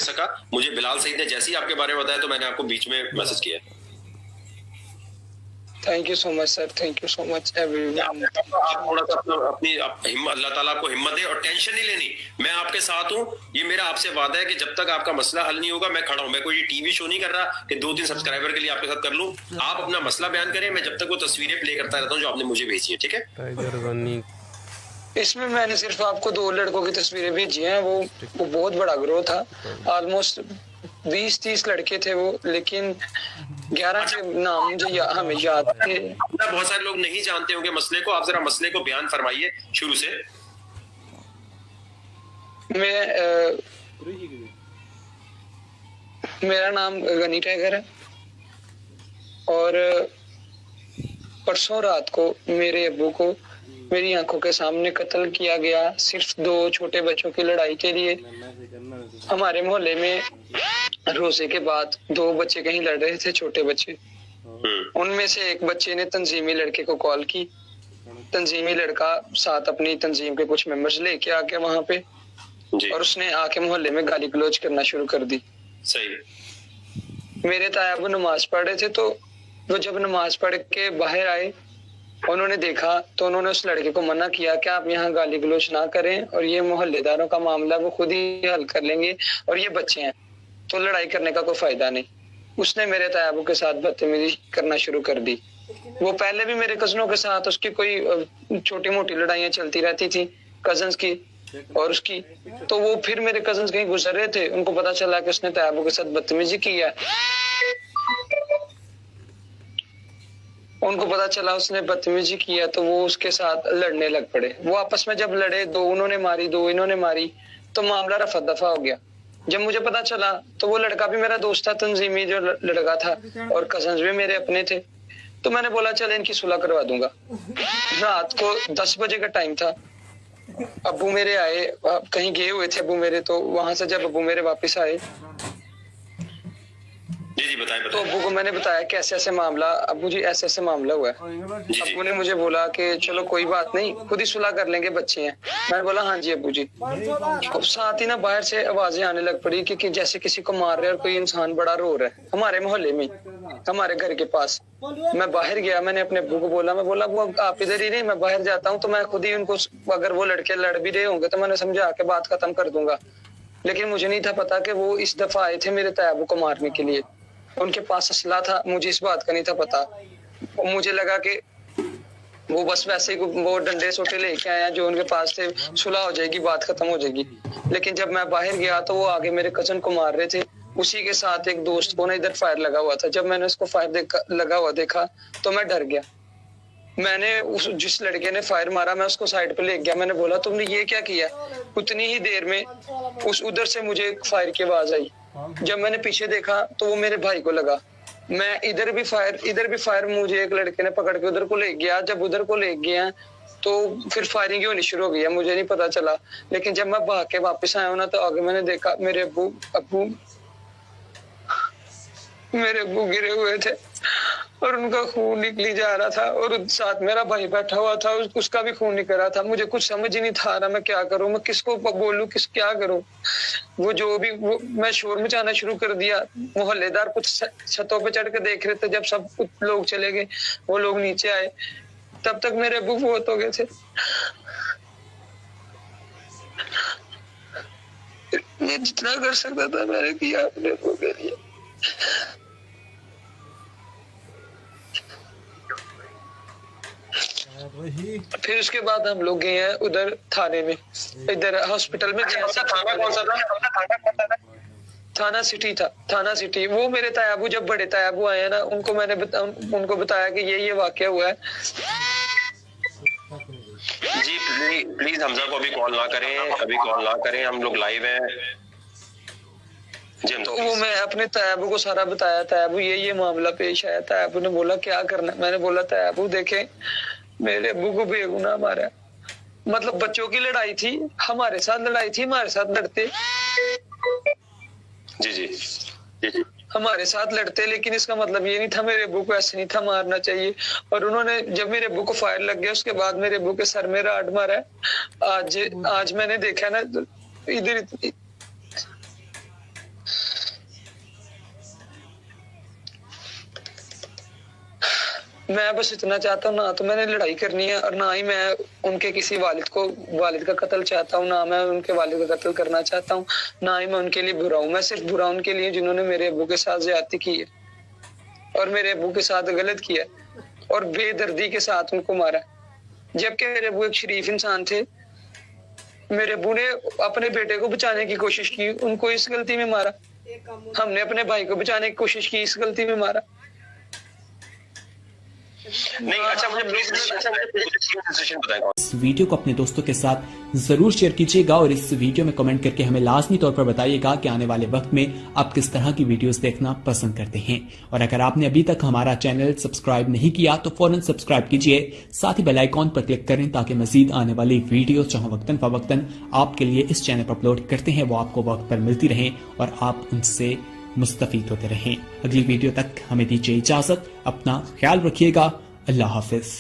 सका। मुझे बिलाल सईद ने जैसे ही आपके बारे में बताया तो मैंने आपको बीच में मैसेज किया। Thank you so much sir, thank you so much everyone. थोड़ा सा अपनी अल्लाह ताला आपको हिम्मत दे और टेंशन नहीं लेनी। मैं आपके साथ हूँ, ये मेरा आपसे वादा है कि जब तक आपका मसला हल नहीं होगा मैं खड़ा हूँ। मैं कोई टीवी शो नहीं कर रहा कि 2-3 सब्सक्राइबर के लिए आपके साथ कर लूँ। आप अपना मसला बयान करें, मैं जब तक वो तस्वीरें प्ले करता रहता हूँ जो आपने मुझे भेजी है, ठीक है। इसमें मैंने सिर्फ आपको 2 लड़कों की तस्वीरें भेजी हैं। वो बहुत बड़ा ग्रोह था, ऑलमोस्ट 20-30 लड़के थे वो, लेकिन 11 के नाम मुझे हमें याद थे। बहुत सारे लोग नहीं जानते होंगे मसले को, आप जरा मसले को बयान फरमाइए शुरू से। मेरा नाम गनी टाइगर है और परसों रात को मेरे अब्बू को मेरी आंखों के सामने कत्ल किया गया, सिर्फ 2 छोटे बच्चों की लड़ाई के लिए। हमारे मोहल्ले में रोजे के बाद 2 बच्चे कहीं लड़ रहे थे, छोटे बच्चे। उनमें से एक बच्चे ने तंजीमी लड़के को कॉल की। तंजीमी लड़का साथ अपनी तंजीम के कुछ मेंबर्स लेके आ गया वहां पे और उसने आके मोहल्ले में गाली गलौज करना शुरू कर दी। सही। मेरे ताया वो नमाज पढ़ रहे थे, तो वो जब नमाज पढ़ के बाहर आए, उन्होंने देखा तो उन्होंने उस लड़के को मना किया कि आप यहाँ गाली गलौज ना करें और ये मोहल्लेदारों का मामला वो खुद ही हल कर लेंगे और ये बच्चे हैं तो लड़ाई करने का कोई फायदा नहीं। उसने मेरे तायाबू के साथ बदतमीजी करना शुरू कर दी। वो पहले भी मेरे कजनों के साथ उसकी कोई छोटी मोटी लड़ाइयाँ चलती रहती थी, कजन्स की और उसकी। तो वो फिर मेरे कजन्स कहीं गुजर रहे थे, उनको पता चला कि उसने तायाबू के साथ बदतमीजी की है। उनको पता चला उसने बदतमीजी किया तो वो उसके साथ लड़ने लग पड़े। वो आपस में जब लड़े, 2 उन्होंने मारी 2 इन्होंने मारी, तो मामला रफा दफा हो गया। जब मुझे पता चला तो वो लड़का भी मेरा दोस्त था, तंजीमी जो लड़का था, और कजन्स भी मेरे अपने थे। तो मैंने बोला चल इनकी सुलह करवा दूंगा। रात को 10 बजे का टाइम था। अब्बू मेरे आए, कहीं गए हुए थे अब्बू मेरे, तो वहां से जब अब्बू मेरे वापस आए जी बताएं। तो अब्बू को मैंने बताया कि ऐसे ऐसे मामला, अब्बू जी ऐसे ऐसे मामला हुआ है। अब्बू ने मुझे बोला कि चलो कोई बात नहीं, खुद ही सुलह कर लेंगे, बच्चे हैं। मैंने बोला हाँ जी अब्बू जी। और साथ ही ना बाहर से आवाजें आने लग पड़ी कि जैसे किसी को मार रहे और कोई इंसान बड़ा रो रहा है हमारे मोहल्ले में, हमारे घर के पास। मैं बाहर गया, मैंने अपने अब्बू को बोला, मैं बोला वो आप इधर ही नहीं, मैं बाहर जाता हूँ तो मैं खुद ही उनको, अगर वो लड़के लड़ भी रहे होंगे तो मैंने समझा के बात खत्म कर दूंगा। लेकिन मुझे नहीं था पता कि वो इस दफा आए थे मेरे तायाबू को मारने के लिए। उनके पास असला था, मुझे इस बात का नहीं था पता। मुझे लगा कि वो बस वैसे ही वो डंडे सोटे लेके आए जो उनके पास थे, सुलह हो जाएगी, बात खत्म हो जाएगी। लेकिन जब मैं बाहर गया तो वो आगे मेरे कजन को मार रहे थे, उसी के साथ एक दोस्त को ना इधर फायर लगा हुआ था। जब मैंने उसको फायर लगा हुआ देखा तो मैं डर गया। मैंने जिस लड़के ने फायर मारा मैं उसको साइड पे ले गया। मैंने बोला तुमने ये क्या किया? उतनी ही देर में उधर से मुझे फायर की आवाज आई। जब मैंने पीछे देखा तो वो मेरे भाई को लगा। मैं इधर भी फायर मुझे एक लड़के ने पकड़ के उधर को ले गया। जब उधर को ले गया तो फिर फायरिंग होनी शुरू हो गई। मुझे नहीं पता चला, लेकिन जब मैं भाग के वापस आया हूं ना तो आगे मैंने देखा मेरे अब्बू गिरे हुए थे और उनका खून निकली जा रहा था और साथ मेरा भाई बैठा हुआ था, उसका भी खून निकल रहा था। मुझे कुछ समझ ही नहीं था रहा मैं क्या करूं, मैं किसको बोलूं, क्या करूं। वो मैं शोर मचाना शुरू कर दिया। मोहल्लेदार कुछ छतों पे चढ़ के देख रहे थे। जब सब लोग चले गए, वो लोग नीचे आए, तब तक मेरे अब्बू फौत हो गए थे। मैं जितना कर सकता था मैंने किया अपने अब्बू के लिए। फिर उसके बाद हम लोग गए हैं उधर थाने में, इधर हॉस्पिटल में गए। थाना कौन सा था? थाना सिटी था, थाना सिटी। वो मेरे तायाबू, जब बड़े तायाबू आए ना, उनको मैंने उनको बताया कि ये वाकया हुआ है। जी प्लीज हमजा को अभी कॉल ना करें, हम लोग लाइव हैं। तो वो मैं अपने तायाबू को सारा बताया, तायाबू ये मामला पेश आया। तायाबू ने बोला क्या करना? मैंने बोला तायाबू देखे मेरे अब्बू को बेगुनाह मारा, मतलब बच्चों की लड़ाई थी, हमारे साथ लड़ाई थी, हमारे साथ लड़ते। जी हमारे साथ लड़ते, लेकिन इसका मतलब ये नहीं था मेरे अब्बू को ऐसे नहीं था मारना चाहिए। और उन्होंने जब मेरे अब्बू को फायर लग गया उसके बाद मेरे अब्बू के सर में राड मारा है। आज मैंने देखा ना इधर मैं बस इतना चाहता हूँ, ना तो मैंने लड़ाई करनी है और ना ही मैं उनके किसी वालिद का कत्ल चाहता हूँ, ना मैं उनके वालिद का कत्ल करना चाहता हूँ, ना ही मैं उनके लिए बुरा हूँ। मैं सिर्फ बुरा उनके लिए जिन्होंने मेरे अब्बू के साथ ज्यादती की है और मेरे अब्बू के साथ गलत किया और बेदर्दी के साथ उनको मारा। जबकि मेरे अब्बू एक शरीफ इंसान थे। मेरे अब्बू ने अपने बेटे को बचाने की कोशिश की, उनको इस गलती में मारा। हमने अपने भाई को बचाने की कोशिश की, इस गलती में मारा। नहीं, अच्छा मुझे बताएं। इस वीडियो को अपने दोस्तों के साथ जरूर शेयर कीजिएगा और इस वीडियो में कमेंट करके हमें लाजमी तौर पर बताइएगा कि आने वाले वक्त में आप किस तरह की वीडियोस देखना पसंद करते हैं। और अगर आपने अभी तक हमारा चैनल सब्सक्राइब नहीं किया तो फौरन सब्सक्राइब कीजिए, साथ ही बेल आइकॉन पर क्लिक करें ताकि मजीद आने वाली वीडियो जहां वक्तन फवक्तन आपके लिए इस चैनल पर अपलोड करते हैं वो आपको वक्त पर मिलती रहे और आप उनसे मुस्तफीद होते रहें। अगली वीडियो तक हमें दीजिए इजाजत, अपना ख्याल रखिएगा। अल्लाह हाफिज।